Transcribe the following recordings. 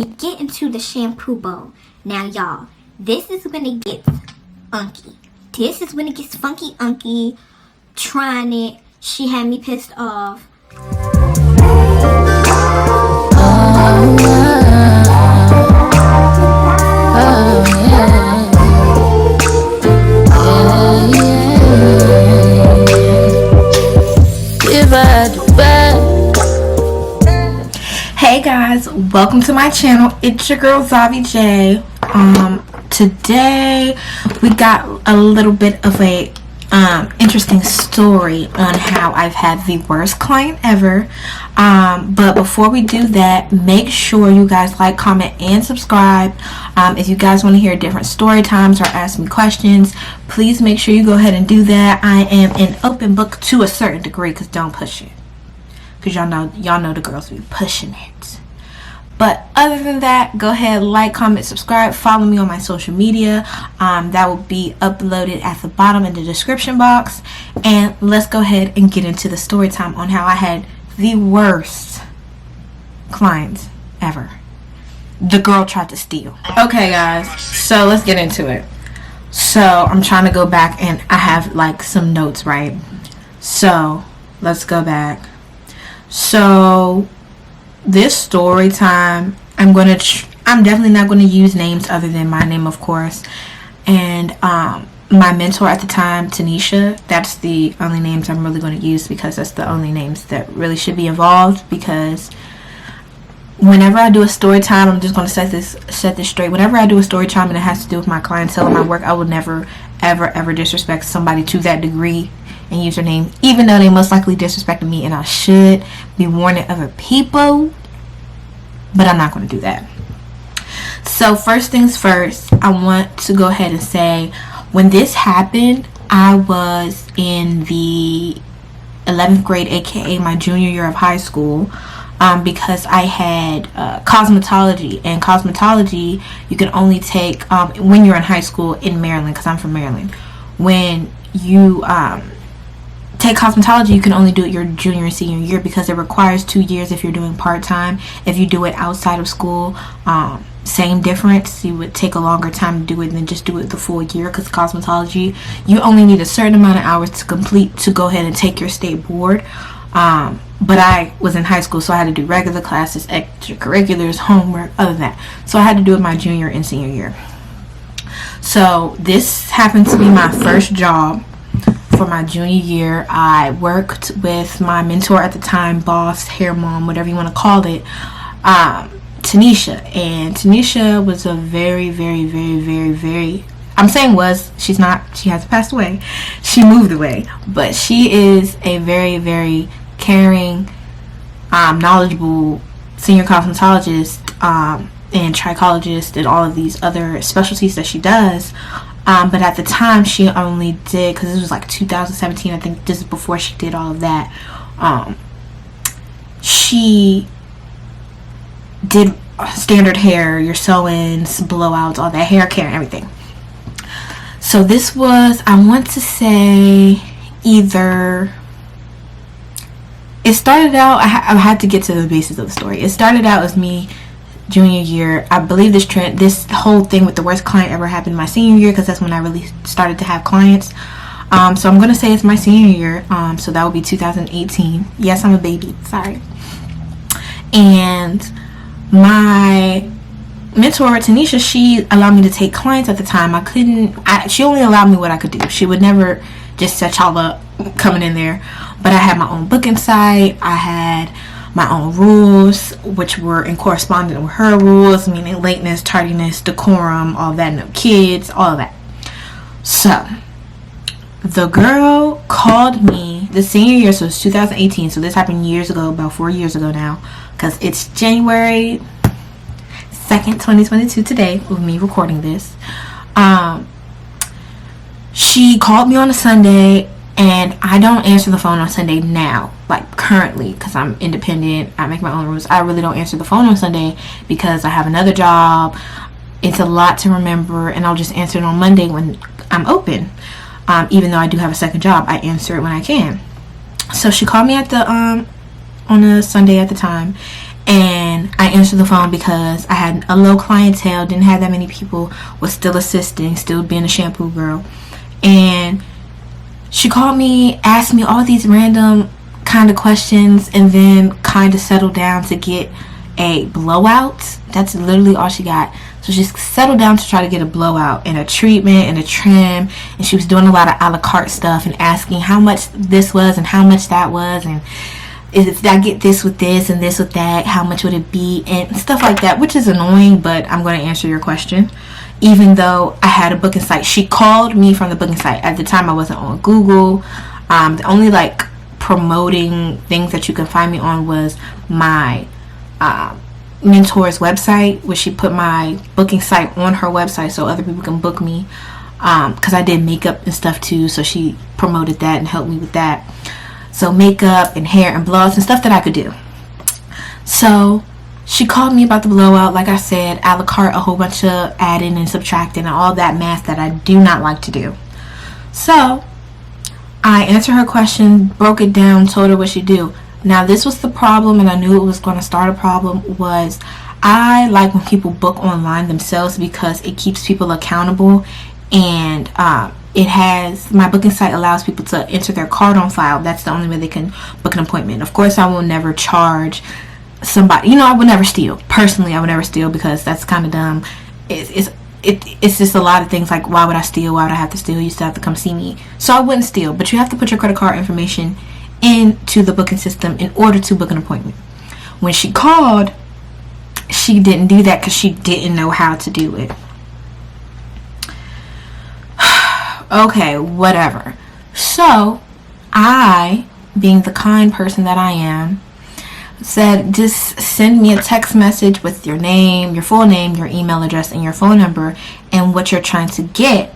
we get into the shampoo bowl. Now, y'all, this is when it gets unky. This is when it gets funky unky. Trying it, she had me pissed off. Hey guys, welcome to my channel. It's your girl Zavi J. Today we got a little bit of a interesting story on how I've had the worst client ever. But before we do that, make sure you guys like, comment, and subscribe. If you guys want to hear different story times or ask me questions, please make sure you go ahead and do that. I am an open book to a certain degree, because don't push it. Because y'all know the girls be pushing it. But other than that, go ahead, like, comment, subscribe, follow me on my social media. That will be uploaded at the bottom in the description box. And let's go ahead and get into the story time on how I had the worst clients ever. The girl tried to steal. Okay guys, so let's get into it. So I'm trying to go back and I have like some notes, right? So let's go back. So this story time, I'm definitely not going to use names other than my name, of course, and my mentor at the time, Tanisha. That's the only names I'm really going to use, because that's the only names that really should be involved. Because whenever I do a story time, I'm just going to set this straight. Whenever I do a story time and it has to do with my clientele and my work, I will never ever disrespect somebody to that degree and use their name, even though they most likely disrespected me, and I should be warning other people, but I'm not going to do that. So first things first, I want to go ahead and say, when this happened, I was in the 11th grade, aka my junior year of high school, because I had cosmetology, and cosmetology you can only take when you're in high school in Maryland, because I'm from Maryland. When you take cosmetology, you can only do it your junior and senior year, because it requires 2 years if you're doing part-time. If you do it outside of school, same difference. You would take a longer time to do it than just do it the full year, because cosmetology, you only need a certain amount of hours to complete to go ahead and take your state board. But I was in high school, so I had to do regular classes, extracurriculars, homework, other than that. So I had to do it my junior and senior year. So this happened to be my first job. For my junior year, I worked with my mentor at the time, boss, hair mom, whatever you want to call it, Tanisha. And Tanisha was a very, I'm saying was, she's not, she has passed away, she moved away, but she is a very caring, knowledgeable senior cosmetologist, and trichologist, and all of these other specialties that she does. But at the time, she only did, because this was like 2017, I think this is before she did all of that, she did standard hair, your sew-ins, blowouts, all that hair care and everything. So this was, I want to say, either, it started out, I had to get to the basis of the story. It started out as me junior year. I believe this whole thing with the worst client ever happened my senior year, because that's when I really started to have clients. So I'm going to say it's my senior year. So that would be 2018. Yes, I'm a baby. Sorry. And my mentor, Tanisha, she allowed me to take clients at the time. She only allowed me what I could do. She would never just set y'all up coming in there. But I had my own booking site. I had my own rules, which were in correspondence with her rules, meaning lateness, tardiness, decorum, all that, no kids, all of that. So the girl called me the senior year, so it's 2018, so this happened years ago, about 4 years ago now, because it's January 2nd, 2022 today, with me recording this. She called me on a Sunday, and I don't answer the phone on Sunday now, like currently, because I'm independent. I make my own rules. I really don't answer the phone on Sunday because I have another job. It's a lot to remember, and I'll just answer it on Monday when I'm open. Even though I do have a second job, I answer it when I can. So she called me at the on a Sunday at the time, And I answered the phone because I had a low clientele, didn't have that many people, was still assisting, still being a shampoo girl. And she called me, asked me all these random kind of questions, and then kind of settled down to get a blowout. That's literally all she got. So she settled down to try to get a blowout and a treatment and a trim, and she was doing a lot of a la carte stuff and asking how much this was and how much that was, and if I get this with this and this with that, how much would it be, and stuff like that, which is annoying, but I'm going to answer your question. Even though I had a booking site, she called me from the booking site. At the time I wasn't on Google. The only like promoting things that you can find me on was my mentor's website, where she put my booking site on her website so other people can book me, because I did makeup and stuff too, so she promoted that and helped me with that. So makeup and hair and blowouts and stuff that I could do. So she called me about the blowout, like I said, a la carte, a whole bunch of adding and subtracting and all that math that I do not like to do. So I answered her question, broke it down, told her what she do. Now this was the problem, and I knew it was going to start a problem, was I like when people book online themselves because it keeps people accountable, and it has, my booking site allows people to enter their card on file. That's the only way they can book an appointment. Of course, I will never charge somebody, I would never steal. Personally, I would never steal because that's kind of dumb. It's just a lot of things like, why would I steal? Why would I have to steal? You still have to come see me. So I wouldn't steal, but you have to put your credit card information into the booking system in order to book an appointment. When she called, she didn't do that because she didn't know how to do it. Okay, whatever. So I, being the kind person that I am, said, just send me a text message with your name, your full name, your email address, and your phone number, and what you're trying to get,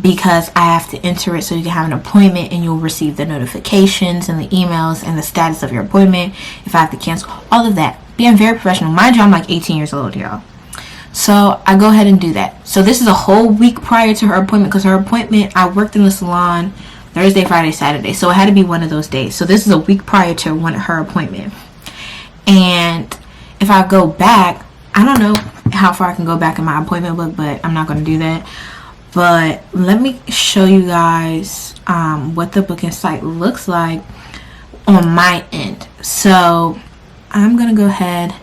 because I have to enter it so you can have an appointment, and you'll receive the notifications and the emails and the status of your appointment, if I have to cancel, all of that. Being very professional. Mind you, I'm like 18 years old, y'all. So I go ahead and do that. So this is a whole week prior to her appointment, because her appointment, I worked in the salon Thursday, Friday, Saturday. So it had to be one of those days. So this is a week prior to her appointment. And if I go back, I don't know how far I can go back in my appointment book, but I'm not going to do that. But let me show you guys what the booking site looks like on my end. So I'm going to go ahead,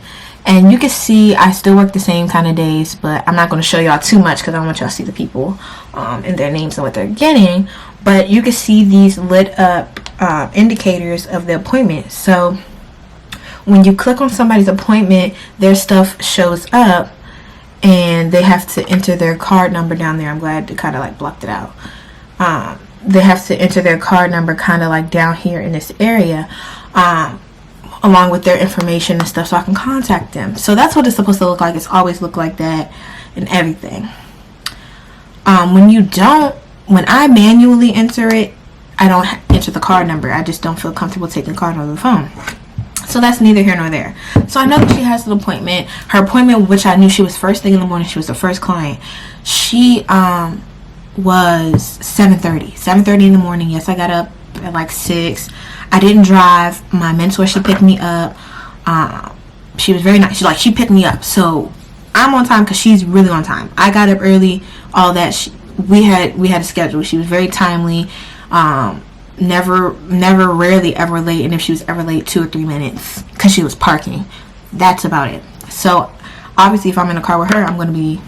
and you can see I still work the same kind of days, but I'm not going to show y'all too much because I don't want y'all to see the people and their names and what they're getting. But you can see these lit up indicators of the appointment. So when you click on somebody's appointment, their stuff shows up, and they have to enter their card number down there. I'm glad to kind of like blocked it out. They have to enter their card number kind of like down here in this area, along with their information and stuff, so I can contact them. So that's what it's supposed to look like. It's always looked like that and everything. When I manually enter it, I don't enter the card number. I just don't feel comfortable taking the card over the phone. So that's neither here nor there. So I know that she has an appointment. Her appointment, which I knew she was first thing in the morning, she was the first client. She was 7:30 in the morning. Yes, I got up at like 6. I didn't drive. My mentor, she picked me up. She was very nice. She picked me up. So I'm on time because she's really on time. I got up early. All that. We had a schedule. She was very timely. Never, rarely ever late. And if she was ever late, 2 or 3 minutes because she was parking. That's about it. So obviously, if I'm in a car with her, I'm going to be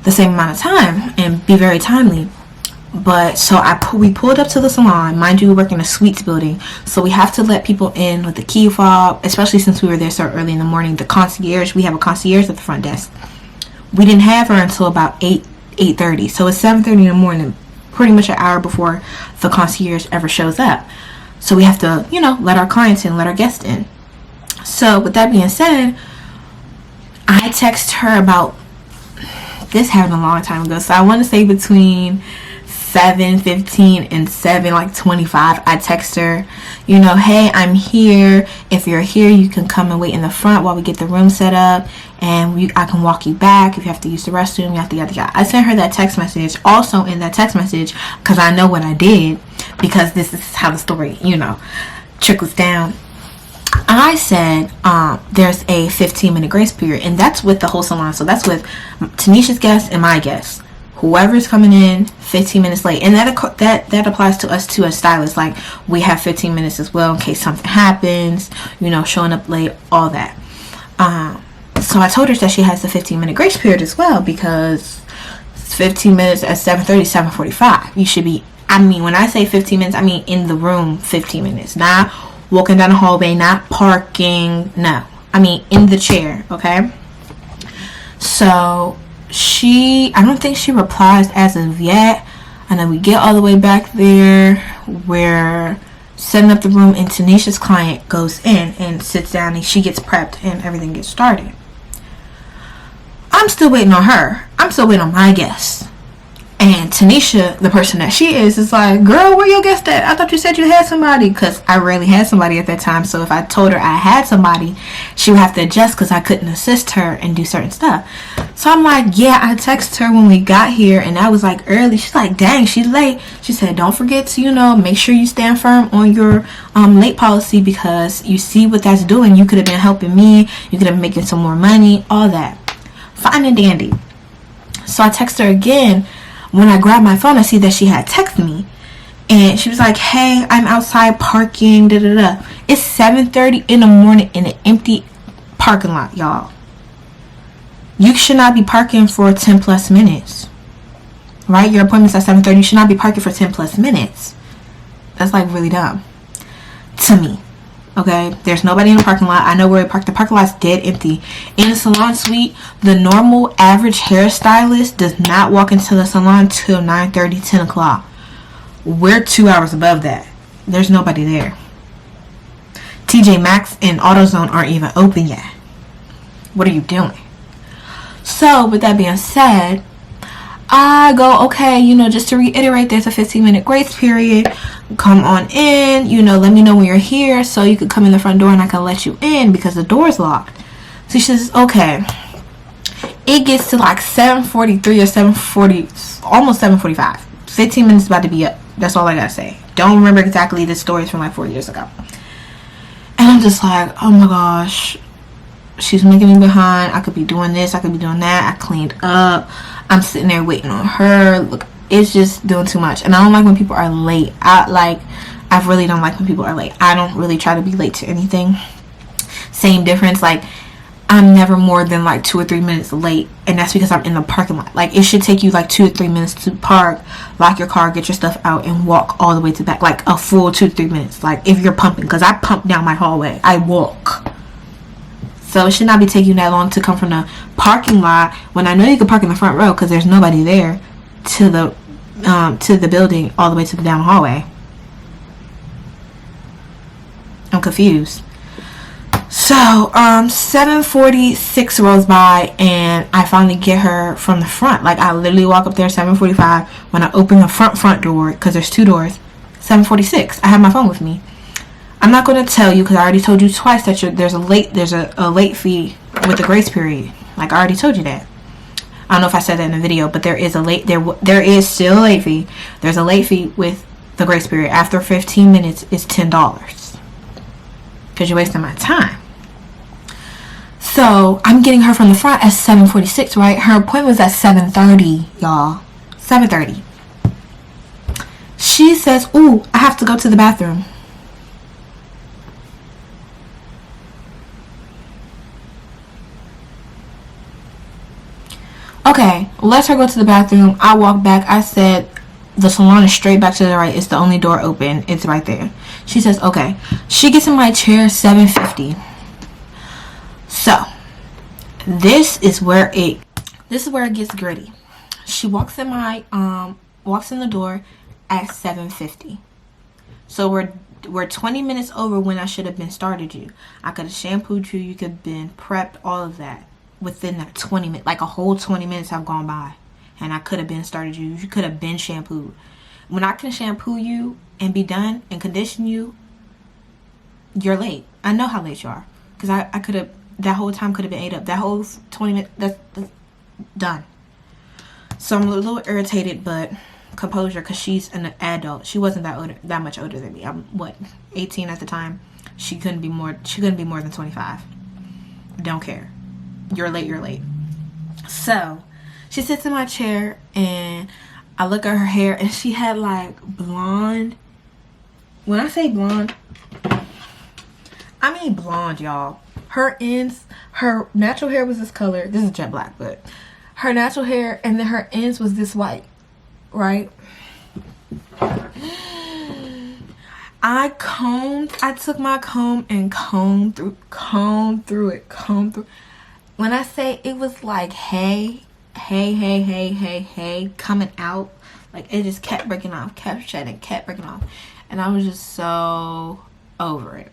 the same amount of time and be very timely. But so we pulled up to the salon. Mind you, we work in a suites building, so we have to let people in with the key fob, especially since we were there so early in the morning. The concierge, we have a concierge at the front desk. We didn't have her until about 8:30. So it's 7:30 in the morning, pretty much an hour before the concierge ever shows up. So we have to, let our clients in, let our guests in. So with that being said, I text her about, this happened a long time ago, so I want to say between 7:15 and 7:25, I text her, hey, I'm here. If you're here, you can come and wait in the front while we get the room set up, and I can walk you back if you have to use the restroom, yada. I sent her that text message. Also in that text message, because I know what I did, because this is how the story, trickles down. I said there's a 15-minute grace period, and that's with the whole salon. So that's with Tanisha's guests and my guests. Whoever's coming in 15 minutes late, and that applies to us too as stylists. Like, we have 15 minutes as well in case something happens, showing up late, all that. So I told her that she has the 15-minute grace period as well, because 15 minutes at 7:30, 7:45. You should be, when I say 15 minutes, I mean in the room 15 minutes, not walking down the hallway, not parking, no. In the chair, okay? So I don't think she replies as of yet. And then we get all the way back there. We're setting up the room, and Tanisha's client goes in and sits down, and she gets prepped and everything gets started. I'm still waiting on her. I'm still waiting on my guests. And Tanisha, the person that she is like, girl, where your guest at? I thought you said you had somebody. Because I rarely had somebody at that time. So if I told her I had somebody, she would have to adjust because I couldn't assist her and do certain stuff. So I'm like, yeah, I texted her when we got here, and I was like early. She's like, dang, she's late. She said, don't forget to, make sure you stand firm on your late policy, because you see what that's doing. You could have been helping me. You could have been making some more money, all that. Fine and dandy. So I text her again. When I grabbed my phone, I see that she had texted me. And she was like, hey, I'm outside parking, da-da-da. It's 7:30 in the morning in an empty parking lot, y'all. You should not be parking for 10 plus minutes. Right? Your appointment's at 7:30. You should not be parking for 10 plus minutes. That's like really dumb. To me. Okay? There's nobody in the parking lot. I know where we parked. The parking lot's dead empty. In the salon suite, the normal average hairstylist does not walk into the salon till 9:30, 10 o'clock. We're 2 hours above that. There's nobody there. TJ Maxx and AutoZone aren't even open yet. What are you doing? So, with that being said, I go, okay, just to reiterate, there's a 15-minute grace period. Come on in, let me know when you're here so you could come in the front door and I can let you in because the door's locked. So she says, okay. It gets to like 7:43 or 7:40, almost 7:45. 15 minutes about to be up. That's all I gotta say. Don't remember exactly. This story is from like 4 years ago. And I'm just like, oh my gosh. She's making me behind. I could be doing this. I could be doing that. I cleaned up. I'm sitting there waiting on her. Look, it's just doing too much. And I don't like when people are late. I really don't like when people are late. I don't really try to be late to anything. Same difference. Like, I'm never more than like 2 or 3 minutes late. And that's because I'm in the parking lot. Like, it should take you like 2 or 3 minutes to park, lock your car, get your stuff out, and walk all the way to the back. Like, a full 2 to 3 minutes. Like, if you're pumping. Because I pump down my hallway. I walk. So it should not be taking you that long to come from the parking lot when I know you can park in the front row because there's nobody there to the building all the way to the down hallway. I'm confused. So 7:46 rolls by and I finally get her from the front. Like, I literally walk up there 7:45 when I open the front door because there's 2 doors. 7:46. I have my phone with me. I'm not going to tell you because I already told you twice that there's a late fee with the grace period. Like, I already told you that. I don't know if I said that in the video, but there is still a late fee. There's a late fee with the grace period. After 15 minutes, it's $10 because you're wasting my time. So I'm getting her from the front at 7:46, right? Her appointment was at 7:30, y'all. 7:30. She says, "Ooh, I have to go to the bathroom." Okay, let her go to the bathroom. I walk back. I said, the salon is straight back to the right. It's the only door open. It's right there. She says, okay. She gets in my chair, 7:50. So, this is where it gets gritty. She walks in the door at 7:50. So we're 20 minutes over when I should have been started you. I could have shampooed you. You could have been prepped, all of that. Within that 20 minutes, like a whole 20 minutes have gone by and I could have been started you. You could have been shampooed. When I can shampoo you and be done and condition you, you're late. I know how late you are because I could have, that whole time could have been ate up. That whole 20 minutes, that's done. So I'm a little irritated, but composure because she's an adult. She wasn't that much older than me. I'm 18 at the time. She couldn't be more than 25. Don't care. You're late. So she sits in my chair and I look at her hair, and she had like blonde. When I say blonde, I mean blonde, y'all. Her natural hair was this color. This is jet black, but her natural hair, and then her ends was this white, right? I took my comb and combed through it. When I say it was like hey, coming out, like it just kept breaking off, kept shedding, kept breaking off. And I was just so over it.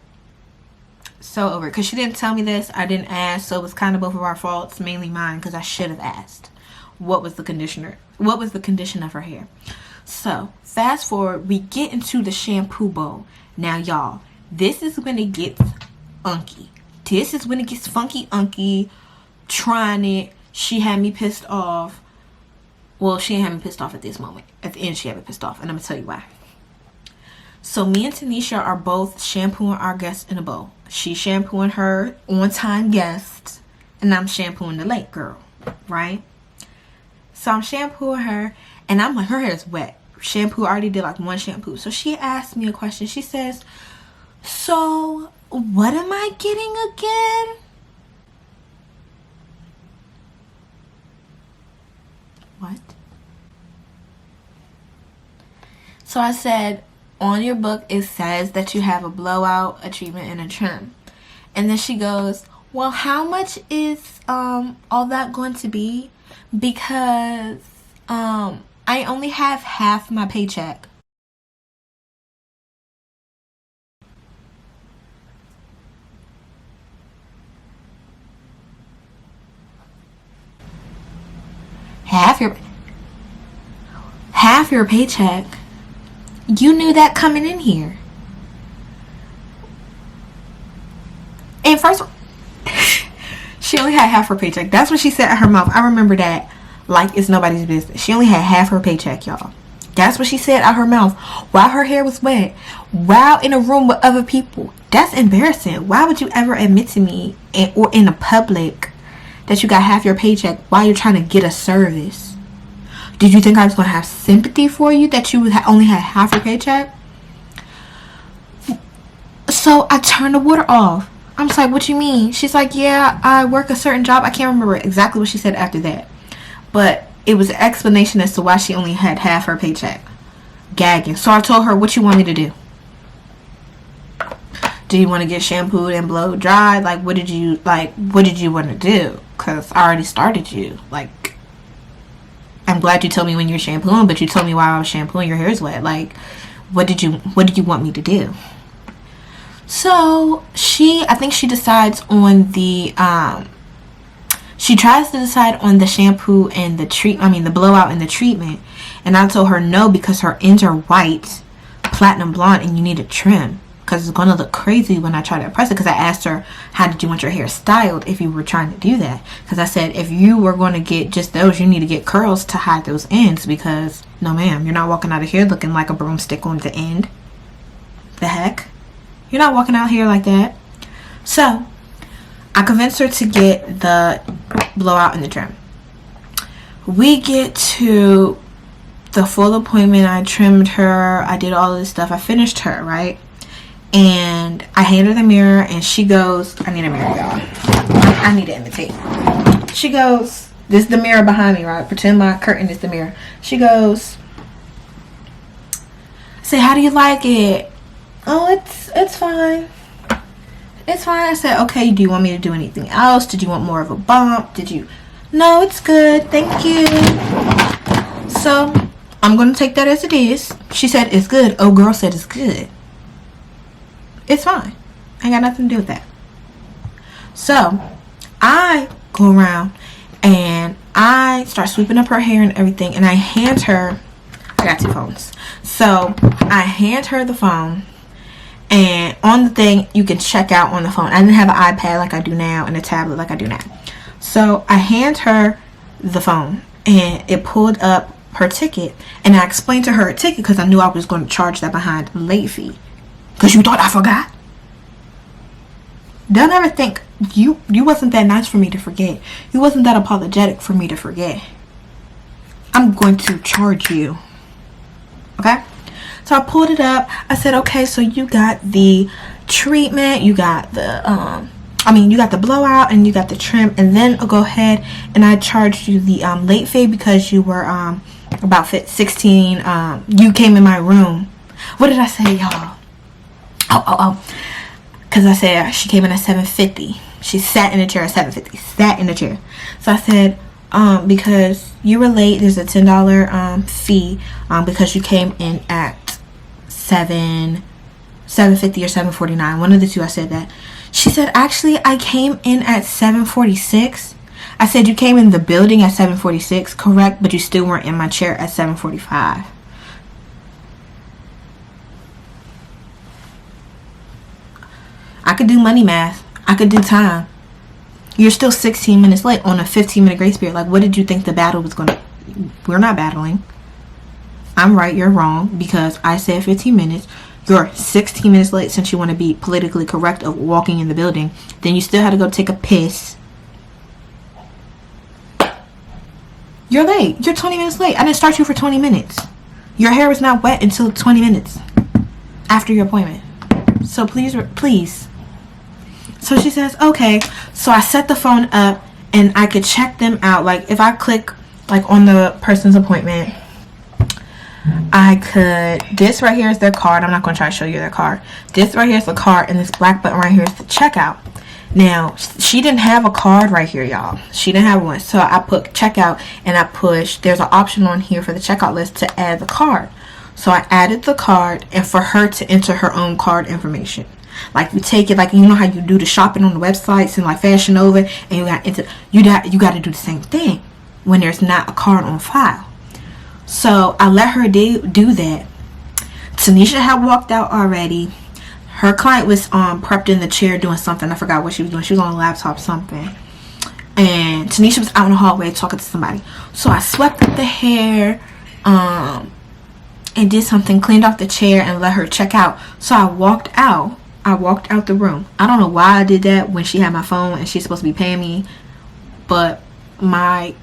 Because she didn't tell me this. I didn't ask. So it was kind of both of our faults, mainly mine, because I should have asked what was the condition of her hair. So fast forward, we get into the shampoo bowl. Now y'all, this is when it gets unky. This is when it gets funky unky. Trying it, she had me pissed off. Well, she didn't have me pissed off at this moment. At the end, she had me pissed off, and I'm gonna tell you why. So me and Tanisha are both shampooing our guest in a bowl. She's shampooing her on-time guest, and I'm shampooing the late girl, right? So I'm shampooing her, and I'm like, her hair is wet. Shampoo, I already did like one shampoo. So she asked me a question. She says, so what am I getting again? What? So I said, on your book it says that you have a blowout, a treatment, and a trim. And then she goes, well, how much is all that going to be? Because I only have half my paycheck. Half your paycheck. You knew that coming in here. And first she only had half her paycheck. That's what she said out her mouth. I remember that like it's nobody's business. She only had half her paycheck, y'all. That's what she said out her mouth while her hair was wet, while in a room with other people. That's embarrassing. Why would you ever admit to me or in the public that you got half your paycheck while you're trying to get a service? Did you think I was going to have sympathy for you that you only had half your paycheck? So I turned the water off. I'm just like, what you mean? She's like, yeah, I work a certain job. I can't remember exactly what she said after that. But it was an explanation as to why she only had half her paycheck. Gagging. So I told her, what you want me to do? Do you want to get shampooed and blow dried? Like, what did you want to do? Because I already started you. Like, I'm glad you told me when you're shampooing, but you told me while I was shampooing, your hair's wet. Like, what did you want me to do? So I think she decides on the she tries to decide on the shampoo and the blowout and the treatment. And I told her no, because her ends are white, platinum blonde, and you need a trim. Because it's going to look crazy when I try to press it. Because I asked her, how did you want your hair styled if you were trying to do that? Because I said, if you were going to get just those, you need to get curls to hide those ends. Because, no ma'am, you're not walking out of here looking like a broomstick on the end. The heck? You're not walking out here like that. So, I convinced her to get the blowout and the trim. We get to the full appointment. I trimmed her. I did all of this stuff. I finished her, right? And I hand her the mirror, and she goes, I need a mirror, y'all. I need to imitate. She goes, this is the mirror behind me, right? Pretend my curtain is the mirror. She goes, I say, how do you like it? Oh, it's fine. It's fine. I said, okay, do you want me to do anything else? Did you want more of a bump? No, it's good. Thank you. So, I'm going to take that as it is. She said, it's good. Oh, girl said it's good. It's fine. I got nothing to do with that. So, I go around and I start sweeping up her hair and everything. And I hand her, I got two phones. So, I hand her the phone. And on the thing, you can check out on the phone. I didn't have an iPad like I do now and a tablet like I do now. So, I hand her the phone. And it pulled up her ticket. And I explained to her a ticket because I knew I was going to charge that behind late fee. Because you thought I forgot? Don't ever think you wasn't that nice for me to forget. You wasn't that apologetic for me to forget. I'm going to charge you. Okay? So I pulled it up. I said, okay, so you got the treatment, you got the you got the blowout, and you got the trim, and then I'll go ahead and I charged you the late fee because you were about 16. You came in my room. What did I say, y'all? Because I said she came in at 7:50. She sat in a chair at 7:50. Sat in a chair. So I said, because you were late, there's a $10 fee because you came in at 7:50 or 7:49. One of the two. I said that. She said, actually, I came in at 7:46. I said, you came in the building at 7:46, correct, but you still weren't in my chair at 7:45. I could do money math. I could do time. You're still 16 minutes late on a 15-minute grace period. Like, what did you think the battle was going to... We're not battling. I'm right, you're wrong, because I said 15 minutes. You're 16 minutes late since you want to be politically correct of walking in the building. Then you still had to go take a piss. You're late. You're 20 minutes late. I didn't start you for 20 minutes. Your hair was not wet until 20 minutes after your appointment. So please. So she says, okay. So I set the phone up and I could check them out. Like, if I click like on the person's appointment, I could, this right here is their card. I'm not going to try to show you their card. This right here is the card, and this black button right here is the checkout. Now, she didn't have a card right here, y'all. She didn't have one. So I put checkout, and I pushed, there's an option on here for the checkout list to add the card. So I added the card, and for her to enter her own card information. Like, you take it, like, you know how you do the shopping on the websites and like Fashion Nova, and you got to do the same thing when there's not a card on file. So I let her do that. Tanisha had walked out already. Her client was prepped in the chair doing something. I forgot what she was doing. She was on a laptop something. And Tanisha was out in the hallway talking to somebody. So I swept up the hair and did something, cleaned off the chair, and let her check out. So I walked out. I walked out the room. I don't know why I did that when she had my phone and she's supposed to be paying me. But my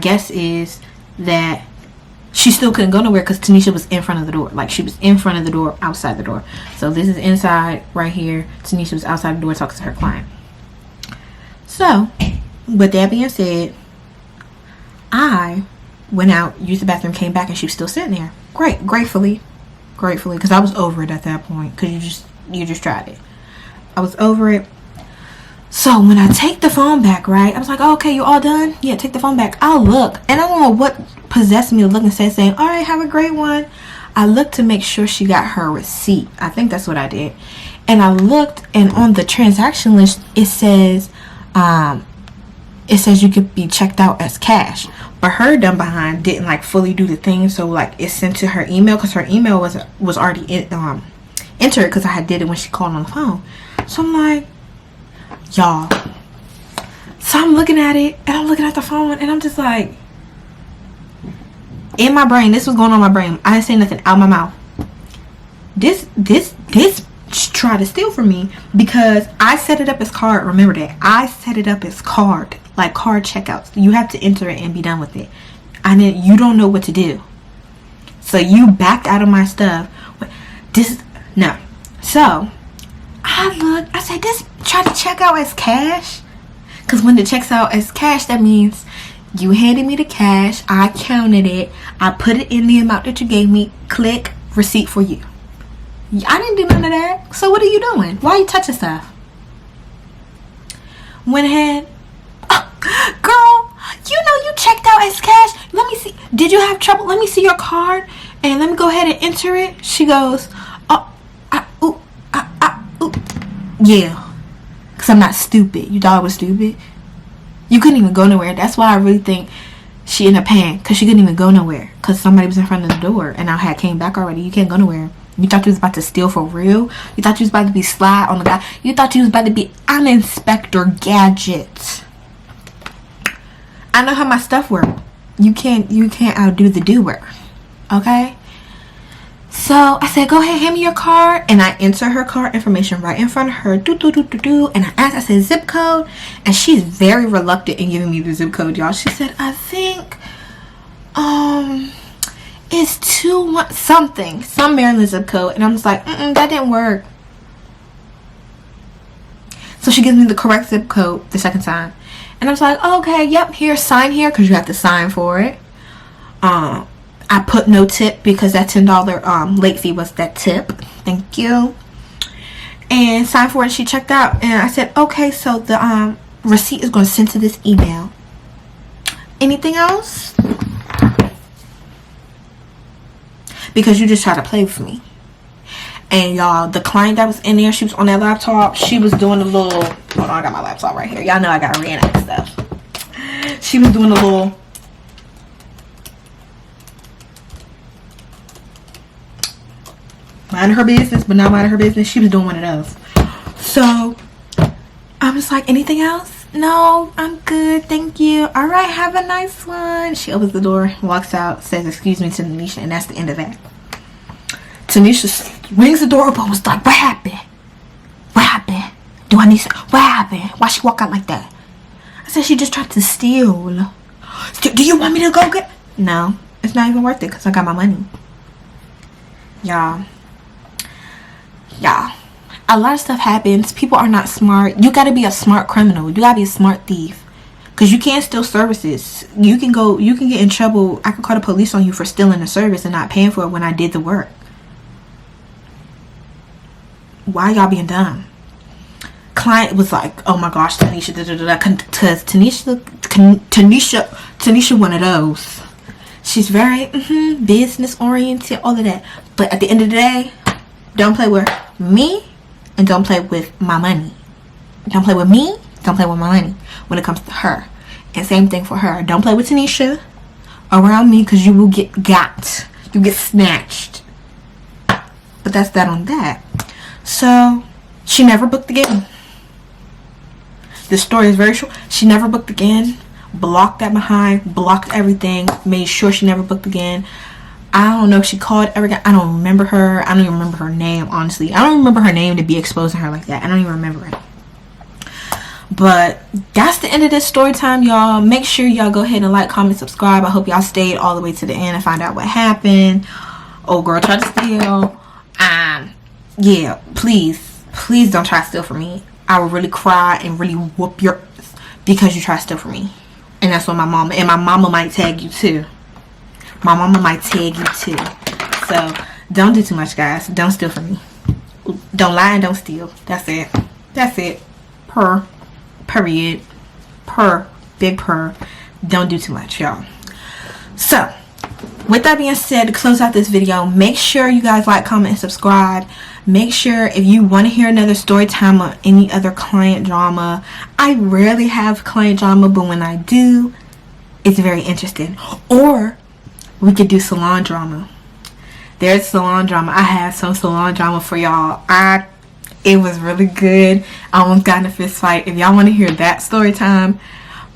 guess is that she still couldn't go nowhere because Tanisha was in front of the door. Like, she was in front of the door, outside the door. So this is inside right here. Tanisha was outside the door talking to her client. So, with that being said, I went out, used the bathroom, came back, and she was still sitting there. Gratefully, because I was over it at that point, because you just tried it. I was over it. So when I take the phone back, right, I was like, oh, okay, you all done? Yeah, take the phone back. I'll look, and I don't know what possessed me to look and saying, all right, have a great one. I looked to make sure she got her receipt. I think that's what I did. And I looked, and on the transaction list, it says you could be checked out as cash. But her dumb behind didn't like fully do the thing, so like it's sent to her email, because her email was already entered, because I had did it when she called on the phone. So I'm like, y'all. So I'm looking at it, and I'm looking at the phone, and I'm just like, in my brain, this was going on in my brain. I didn't say nothing out my mouth. This tried to steal from me, because I set it up as card. Remember that. I set it up as card, like card checkouts. You have to enter it and be done with it. And then you don't know what to do. So you backed out of my stuff. No. So I looked, I said, this try to check out as cash? Because when it checks out as cash, that means you handed me the cash, I counted it, I put it in the amount that you gave me, click, receipt for you. I didn't do none of that. So what are you doing? Why are you touching stuff? Went ahead. Oh, girl, you know you checked out as cash. Let me see. Did you have trouble? Let me see your card. And let me go ahead and enter it. She goes, yeah. Because I'm not stupid. You thought I was stupid? You couldn't even go nowhere. That's why I really think she ended up paying. Because she couldn't even go nowhere. Because somebody was in front of the door. And I had came back already. You can't go nowhere. You thought you was about to steal for real? You thought you was about to be sly on the guy? You thought you was about to be... I'm Inspector Gadget. I know how my stuff works. You can't outdo the doer. Okay? So I said, go ahead, hand me your card. And I enter her card information right in front of her. And I asked, I said, zip code. And she's very reluctant in giving me the zip code, y'all. She said, I think it's 2 something, some Maryland zip code. And I'm just like, that didn't work. So she gives me the correct zip code the second time. And I was like, okay, yep, here, sign here, because you have to sign for it. I put no tip because that $10 late fee was that tip. Thank you. And signed for it. She checked out. And I said, okay, so the receipt is going to send to this email. Anything else? Because you just tried to play with me. And y'all, the client that was in there, she was on that laptop. She was doing a little... Hold on, I got my laptop right here. Y'all know I got to reenact stuff. She was doing a little... mind her business, but not mind her business. She was doing one of those. So I was like, anything else? No, I'm good, thank you. All right, have a nice one. She opens the door, walks out, says excuse me to Tanisha, and that's the end of that. Tanisha rings the door open, was like, what happened? What happened? Do I need some? What happened? Why she walk out like that? I said, she just tried to steal. Do you want me to go get? No, it's not even worth it because I got my money. Y'all, a lot of stuff happens. People are not smart. You gotta be a smart criminal. You gotta be a smart thief, because you can't steal services. You can get in trouble. I could call the police on you for stealing a service and not paying for it when I did the work. Why y'all being dumb? Client was like, oh my gosh, Tanisha, because Tanisha one of those. She's very business oriented, all of that. But at the end of the day, don't play with me and don't play with my money. Don't play with me, don't play with my money when it comes to her. And same thing for her. Don't play with Tanisha around me, because you will get got. You get snatched. But that's that on that. So she never booked again. The story is very short. She never booked again. Blocked that behind. Blocked everything. Made sure she never booked again. I don't know if she called ever again. I don't remember her. I don't even remember her name, honestly. I don't remember her name to be exposing her like that. I don't even remember it. But that's the end of this story time, y'all. Make sure y'all go ahead and like, comment, subscribe. I hope y'all stayed all the way to the end and find out what happened. Oh, girl tried to steal. Yeah, please don't try to steal from me. I will really cry and really whoop your ass because you try to steal from me. And that's what my mama might tag you too. My mama might tag you too. So don't do too much, guys. Don't steal from me. Don't lie and don't steal. That's it. That's it. Period. Big purr. Don't do too much, y'all. So with that being said, to close out this video, make sure you guys like, comment, and subscribe. Make sure if you want to hear another story time or any other client drama. I rarely have client drama, but when I do, it's very interesting. Or we could do salon drama. There's salon drama. I have some salon drama for y'all. It was really good. I almost got in a fist fight. If y'all want to hear that story time,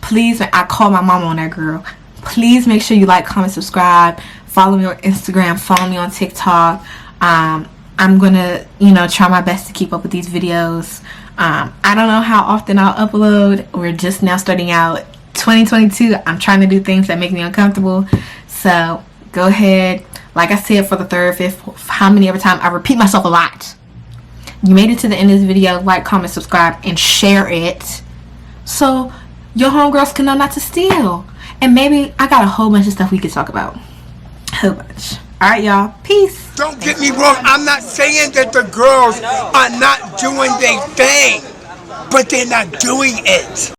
please, I call my mama on that girl. Please make sure you like, comment, subscribe. Follow me on Instagram. Follow me on TikTok. I'm gonna, try my best to keep up with these videos. I don't know how often I'll upload. We're just now starting out 2022. I'm trying to do things that make me uncomfortable. So go ahead. Like I said, for the third, fifth, how many ever time, I repeat myself a lot. You made it to the end of this video. Like, comment, subscribe, and share it, so your homegirls can know not to steal. And maybe I got a whole bunch of stuff we could talk about. Whole bunch. Alright, y'all. Peace. Don't get me wrong. I'm not saying that the girls are not doing their thing, but they're not doing it.